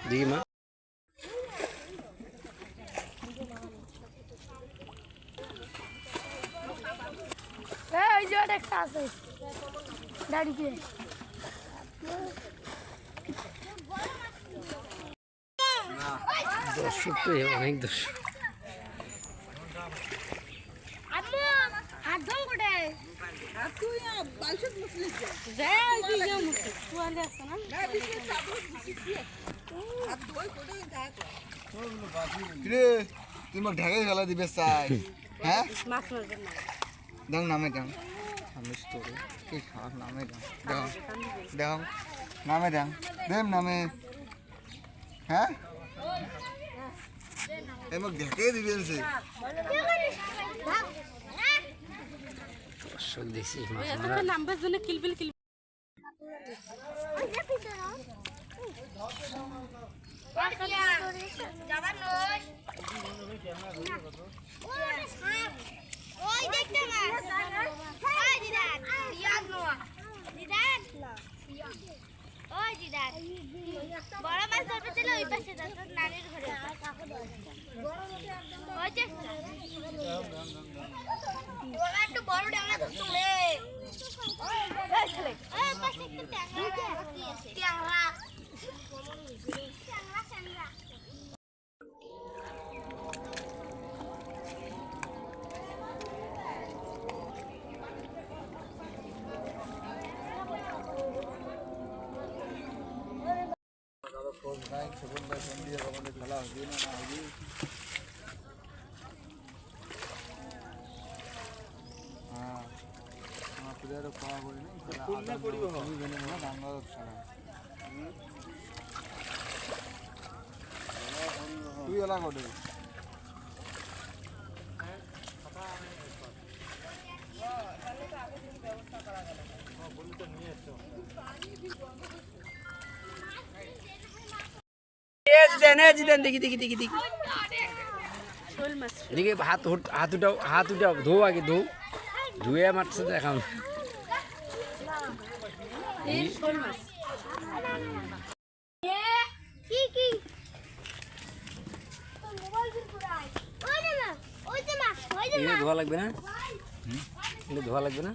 দেখি মা ওই যে একটা আছে দাঁড়িয়ে দর্শক তো অনেক দর্শক তুই মোক ঢাকায় ফেলা দিবে চাই হ্যাঁ দেখ নামে দেখ কি খারাপ নামে দেখ দেখ নামে দেখ দেখ নামে হ্যাঁ এই মোক ঢাকায় দিবেন সে দর্শক দেখছি নাম্বার জন্য কিলবিল কিল বড় মাছ ধরতে ছিল ওই পাশে নানির ঘরে একটু বড় ডাঙা ধরছিলে খেলা হবে না হবে হ্যাঁ আমার প্লেয়ারও খাওয়া করি না বাংলাদেশ ছাড়া তুই এলা করে দেখি দেখি দেখি দেখি এদিকে হাত উঠাও ধো আগে ধুয়ে মারছে দেখাম ধোয়া লাগবে না ধোয়া লাগবে না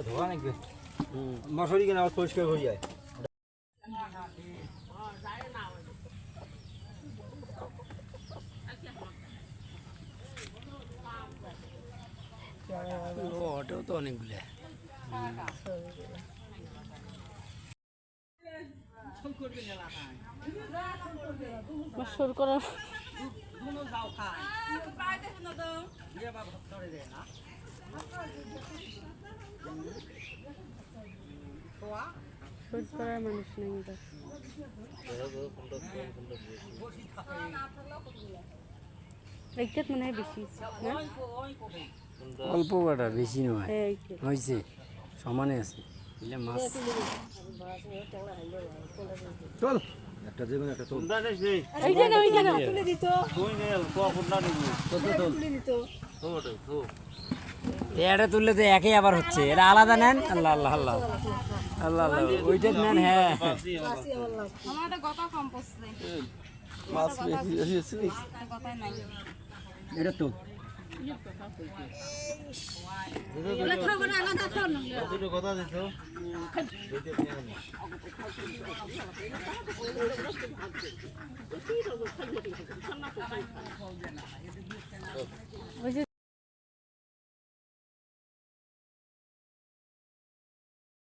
ধোয়া নাকি মশারি কেন আবার পরিষ্কার হয়ে যায় ওটাও তো অনেকগুলো শুরু করা করার মানুষ নেই এইটা মনে হয় বেশি অল্প কাটা বেশি নয় হয়েছে সমানে আছে মাছ চল একটা যে একটা তো তুলে দিত এটা তুললে তো একই আবার হচ্ছে এটা আলাদা নেন আল্লাহ আল্লাহ আল্লাহ আল্লাহ আল্লাহ ওইটা নেন হ্যাঁ মাছ এটা তো কথা দিত